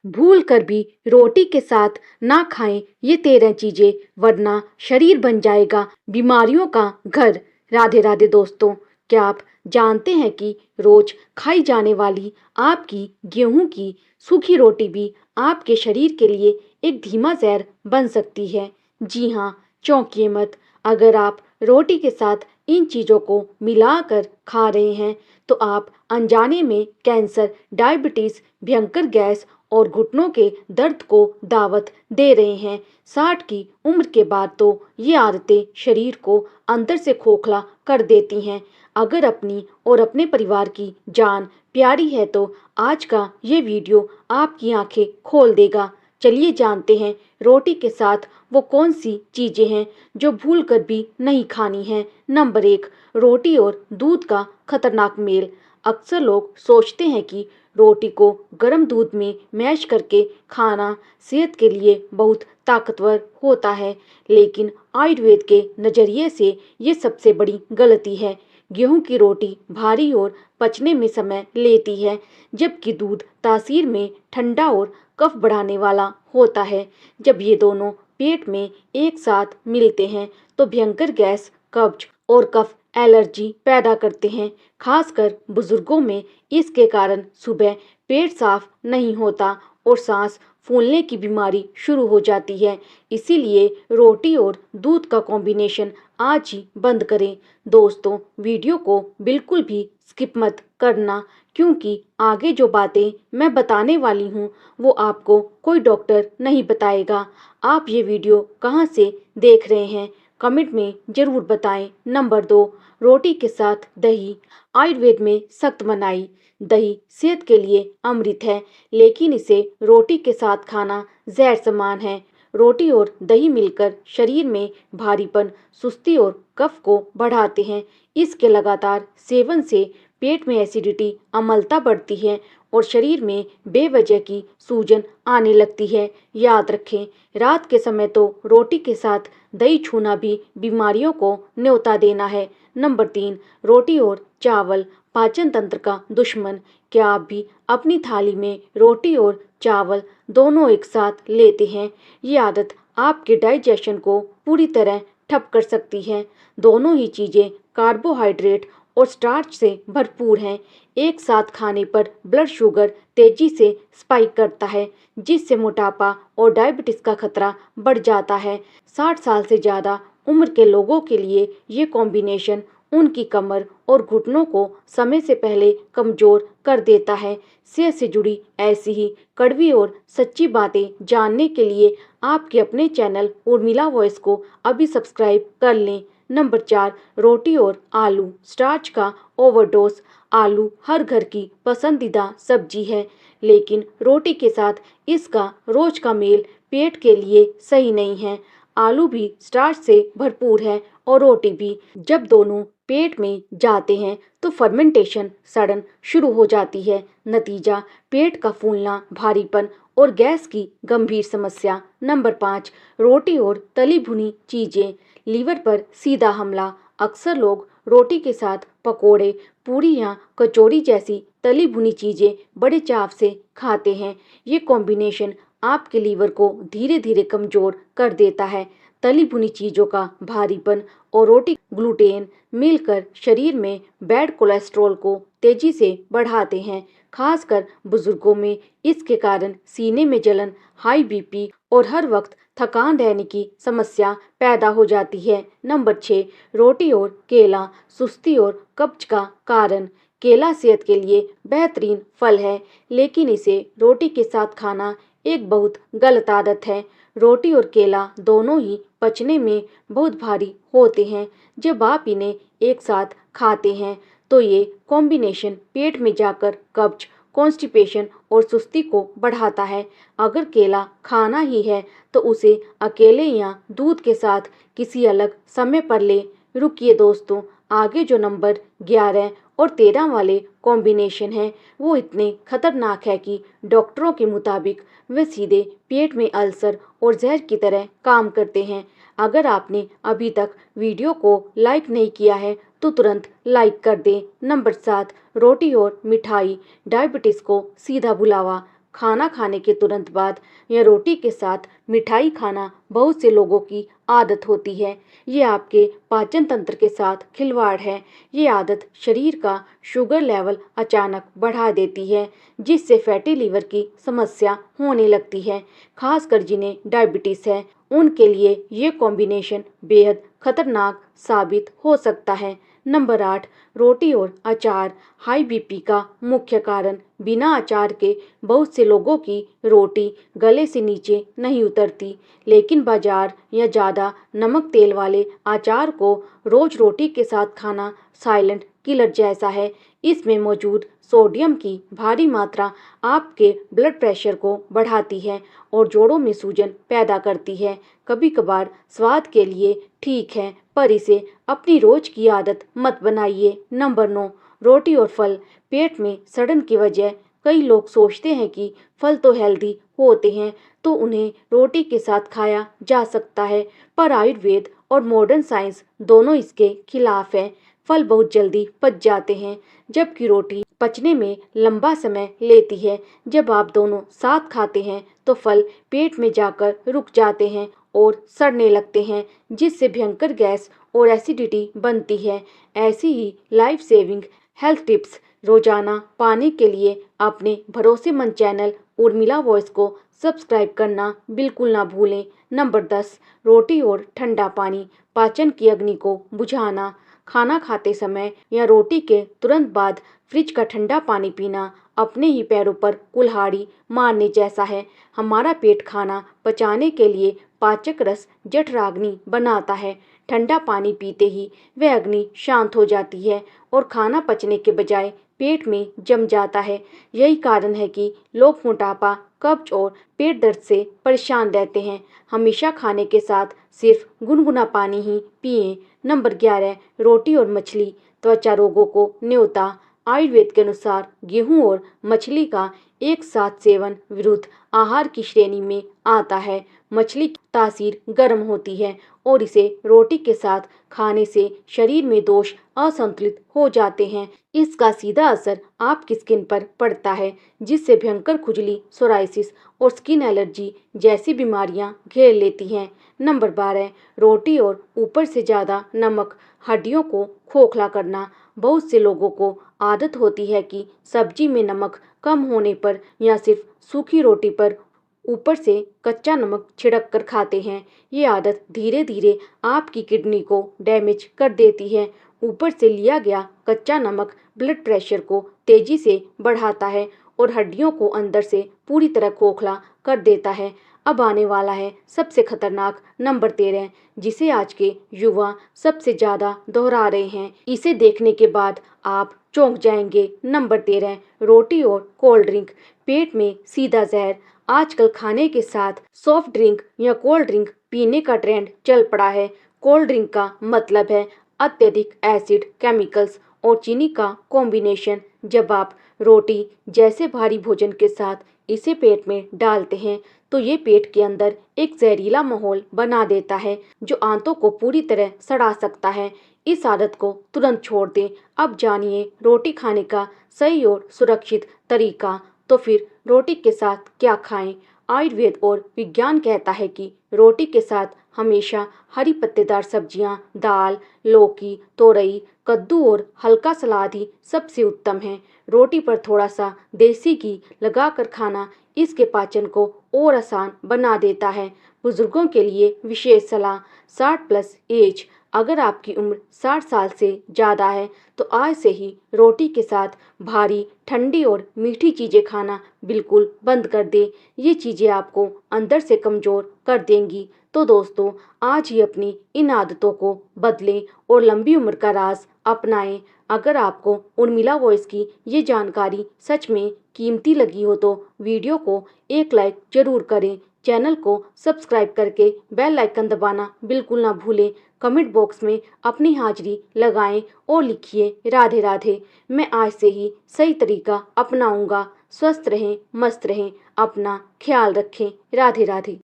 भूल कर भी रोटी के साथ ना खाएं ये 13 चीजें, वरना शरीर बन जाएगा बीमारियों का घर। राधे राधे दोस्तों, क्या आप जानते हैं कि रोज खाई जाने वाली आपकी गेहूं की सूखी रोटी भी आपके शरीर के लिए एक धीमा जहर बन सकती है। जी हाँ, चौंकिए मत। अगर आप रोटी के साथ इन चीज़ों को मिलाकर खा रहे हैं तो आप अनजाने में कैंसर, डायबिटीज, भयंकर गैस और घुटनों के दर्द को दावत दे रहे हैं। 60 की उम्र के बाद तो ये आदतें शरीर को अंदर से खोखला कर देती हैं। अगर अपनी और अपने परिवार की जान प्यारी है तो आज का ये वीडियो आपकी आंखें खोल देगा। चलिए जानते हैं रोटी के साथ वो कौन सी चीजें हैं जो भूल कर भी नहीं खानी है। नंबर 1, रोटी और दूध का खतरनाक मेल। अक्सर लोग सोचते हैं कि रोटी को गर्म दूध में मैश करके खाना सेहत के लिए बहुत ताकतवर होता है, लेकिन आयुर्वेद के नज़रिए से ये सबसे बड़ी गलती है। गेहूं की रोटी भारी और पचने में समय लेती है, जबकि दूध तासीर में ठंडा और कफ बढ़ाने वाला होता है। जब ये दोनों पेट में एक साथ मिलते हैं तो भयंकर गैस, कब्ज और कफ एलर्जी पैदा करते हैं। खासकर बुजुर्गों में इसके कारण सुबह पेट साफ नहीं होता और सांस फूलने की बीमारी शुरू हो जाती है। इसीलिए रोटी और दूध का कॉम्बिनेशन आज ही बंद करें। दोस्तों, वीडियो को बिल्कुल भी स्किप मत करना, क्योंकि आगे जो बातें मैं बताने वाली हूँ वो आपको कोई डॉक्टर नहीं बताएगा। आप ये वीडियो कहाँ से देख रहे हैं कमेंट में ज़रूर बताएं। नंबर 2, रोटी के साथ दही। आयुर्वेद में सख्त मनाही। दही सेहत के लिए अमृत है, लेकिन इसे रोटी के साथ खाना जहर समान है। रोटी और दही मिलकर शरीर में भारीपन, सुस्ती और कफ को बढ़ाते हैं। इसके लगातार सेवन से पेट में एसिडिटी, अम्लता बढ़ती है और शरीर में बेवजह की सूजन आने लगती है। याद रखें, रात के समय तो रोटी के साथ दही छूना भी बीमारियों को न्योता देना है। नंबर 3, रोटी और चावल पाचन तंत्र का दुश्मन। क्या आप भी अपनी थाली में रोटी और चावल दोनों एक साथ लेते हैं? ये आदत आपके डाइजेशन को पूरी तरह ठप कर सकती है। दोनों ही चीज़ें कार्बोहाइड्रेट और स्टार्च से भरपूर हैं। एक साथ खाने पर ब्लड शुगर तेजी से स्पाइक करता है, जिससे मोटापा और डायबिटीज का खतरा बढ़ जाता है। 60 साल से ज़्यादा उम्र के लोगों के लिए ये कॉम्बिनेशन उनकी कमर और घुटनों को समय से पहले कमजोर कर देता है। सेहत से जुड़ी ऐसी ही कड़वी और सच्ची बातें जानने के लिए आपके अपने चैनल उर्मिला वॉइस को अभी सब्सक्राइब कर लें। नंबर 4, रोटी और आलू स्टार्च का ओवरडोज। आलू हर घर की पसंदीदा सब्जी है, लेकिन रोटी के साथ इसका रोज का मेल पेट के लिए सही नहीं है। आलू भी स्टार्च से भरपूर है और रोटी भी। जब दोनों पेट में जाते हैं तो फर्मेंटेशन, सड़न शुरू हो जाती है। नतीजा पेट का फूलना, भारीपन और गैस की गंभीर समस्या। नंबर 5, रोटी और तली भुनी चीज़ें लीवर पर सीधा हमला। अक्सर लोग रोटी के साथ पकोड़े, पूरी या कचौड़ी जैसी तली भुनी चीज़ें बड़े चाव से खाते हैं। ये कॉम्बिनेशन आपके लीवर को धीरे धीरे कमज़ोर कर देता है। तली भुनी चीज़ों का भारीपन और रोटी ग्लूटेन मिलकर शरीर में बैड कोलेस्ट्रॉल को तेजी से बढ़ाते हैं। खासकर बुजुर्गों में इसके कारण सीने में जलन, हाई बीपी और हर वक्त थकान रहने की समस्या पैदा हो जाती है। नंबर 6, रोटी और केला सुस्ती और कब्ज का कारण। केला सेहत के लिए बेहतरीन फल है, लेकिन इसे रोटी के साथ खाना एक बहुत गलत आदत है। रोटी और केला दोनों ही पचने में बहुत भारी होते हैं। जब आप इन्हें एक साथ खाते हैं तो ये कॉम्बिनेशन पेट में जाकर कब्ज, कॉन्स्टिपेशन और सुस्ती को बढ़ाता है। अगर केला खाना ही है तो उसे अकेले या दूध के साथ किसी अलग समय पर ले। रुकिए दोस्तों, आगे जो नंबर 11 और 13 वाले कॉम्बिनेशन हैं वो इतने खतरनाक है कि डॉक्टरों के मुताबिक वे सीधे पेट में अल्सर और जहर की तरह काम करते हैं। अगर आपने अभी तक वीडियो को लाइक नहीं किया है तो तुरंत लाइक कर दें। नंबर 7, रोटी और मिठाई डायबिटीज़ को सीधा बुलावा। खाना खाने के तुरंत बाद या रोटी के साथ मिठाई खाना बहुत से लोगों की आदत होती है। ये आपके पाचन तंत्र के साथ खिलवाड़ है। ये आदत शरीर का शुगर लेवल अचानक बढ़ा देती है, जिससे फैटी लीवर की समस्या होने लगती है। खासकर जिन्हें डायबिटीज़ है, उनके लिए ये कॉम्बिनेशन बेहद खतरनाक साबित हो सकता है। नंबर 8, रोटी और अचार हाई बीपी का मुख्य कारण। बिना अचार के बहुत से लोगों की रोटी गले से नीचे नहीं उतरती, लेकिन बाजार या ज़्यादा नमक तेल वाले अचार को रोज रोटी के साथ खाना साइलेंट किलर जैसा है। इसमें मौजूद सोडियम की भारी मात्रा आपके ब्लड प्रेशर को बढ़ाती है और जोड़ों में सूजन पैदा करती है। कभी कभार स्वाद के लिए ठीक है, पर इसे अपनी रोज की आदत मत बनाइए। नंबर 9, रोटी और फल पेट में सड़न की वजह। कई लोग सोचते हैं कि फल तो हेल्दी होते हैं, तो उन्हें रोटी के साथ खाया जा सकता है, पर आयुर्वेद और मॉडर्न साइंस दोनों इसके खिलाफ है। फल बहुत जल्दी पच जाते हैं, जबकि रोटी पचने में लंबा समय लेती है। जब आप दोनों साथ खाते हैं तो फल पेट में जाकर रुक जाते हैं और सड़ने लगते हैं, जिससे भयंकर गैस और एसिडिटी बनती है। ऐसी ही लाइफ सेविंग हेल्थ टिप्स रोजाना पाने के लिए अपने भरोसेमंद चैनल उर्मिला वॉइस को सब्सक्राइब करना बिल्कुल ना भूलें। नंबर 10, रोटी और ठंडा पानी पाचन की अग्नि को बुझाना। खाना खाते समय या रोटी के तुरंत बाद फ्रिज का ठंडा पानी पीना अपने ही पैरों पर कुल्हाड़ी मारने जैसा है। हमारा पेट खाना पचाने के लिए पाचक रस जठराग्नि बनाता है। ठंडा पानी पीते ही वह अग्नि शांत हो जाती है और खाना पचने के बजाय पेट में जम जाता है। यही कारण है कि लोग मोटापा, कब्ज और पेट दर्द से परेशान रहते हैं। हमेशा खाने के साथ सिर्फ गुनगुना पानी ही पिएं। नंबर 11, रोटी और मछली त्वचा रोगों को न्योता। आयुर्वेद के अनुसार गेहूं और मछली का एक साथ सेवन विरुद्ध आहार की श्रेणी में आता है। मछली की तासीर गर्म होती है और इसे रोटी के साथ खाने से शरीर में दोष असंतुलित हो जाते हैं। इसका सीधा असर आपकी स्किन पर पड़ता है, जिससे भयंकर खुजली, सोराइसिस और स्किन एलर्जी जैसी बीमारियां घेर लेती हैं। नंबर 12, रोटी और ऊपर से ज़्यादा नमक हड्डियों को खोखला करना। बहुत से लोगों को आदत होती है कि सब्जी में नमक कम होने पर या सिर्फ सूखी रोटी पर ऊपर से कच्चा नमक छिड़क कर खाते हैं। ये आदत धीरे धीरे आपकी किडनी को डैमेज कर देती है। ऊपर से लिया गया कच्चा नमक ब्लड प्रेशर को तेजी से बढ़ाता है और हड्डियों को अंदर से पूरी तरह खोखला कर देता है। अब आने वाला है सबसे खतरनाक नंबर 13, जिसे आज के युवा सबसे ज़्यादा दोहरा रहे हैं। इसे देखने के बाद आप चौंक जाएंगे। नंबर 13, रोटी और कोल्ड ड्रिंक पेट में सीधा जहर। आजकल खाने के साथ सॉफ्ट ड्रिंक या कोल्ड ड्रिंक पीने का ट्रेंड चल पड़ा है। कोल्ड ड्रिंक का मतलब है अत्यधिक एसिड, केमिकल्स और चीनी का कॉम्बिनेशन। जब आप रोटी जैसे भारी भोजन के साथ इसे पेट में डालते हैं, तो ये पेट के अंदर एक जहरीला माहौल बना देता है, जो आंतों को पूरी तरह सड़ा सकता है। इस आदत को तुरंत छोड़ दें। अब जानिए रोटी खाने का सही और सुरक्षित तरीका। तो फिर रोटी के साथ क्या खाएं? आयुर्वेद और विज्ञान कहता है कि रोटी के साथ हमेशा हरी पत्तेदार सब्जियां, दाल, लौकी, तोरई, कद्दू और हल्का सलाद ही सबसे उत्तम है। रोटी पर थोड़ा सा देसी घी लगाकर खाना इसके पाचन को और आसान बना देता है। बुजुर्गों के लिए विशेष सलाह, 60+ एज। अगर आपकी उम्र 60 साल से ज़्यादा है, तो आज से ही रोटी के साथ भारी, ठंडी और मीठी चीज़ें खाना बिल्कुल बंद कर दें। ये चीज़ें आपको अंदर से कमज़ोर कर देंगी। तो दोस्तों, आज ही अपनी इन आदतों को बदलें और लंबी उम्र का राज अपनाएं। अगर आपको उर्मिला वॉइस की ये जानकारी सच में कीमती लगी हो, तो वीडियो को एक लाइक ज़रूर करें। चैनल को सब्सक्राइब करके बेल आइकन दबाना बिल्कुल ना भूलें। कमेंट बॉक्स में अपनी हाजिरी लगाएं और लिखिए राधे राधे। मैं आज से ही सही तरीका अपनाऊंगा। स्वस्थ रहें, मस्त रहें, अपना ख्याल रखें। राधे राधे।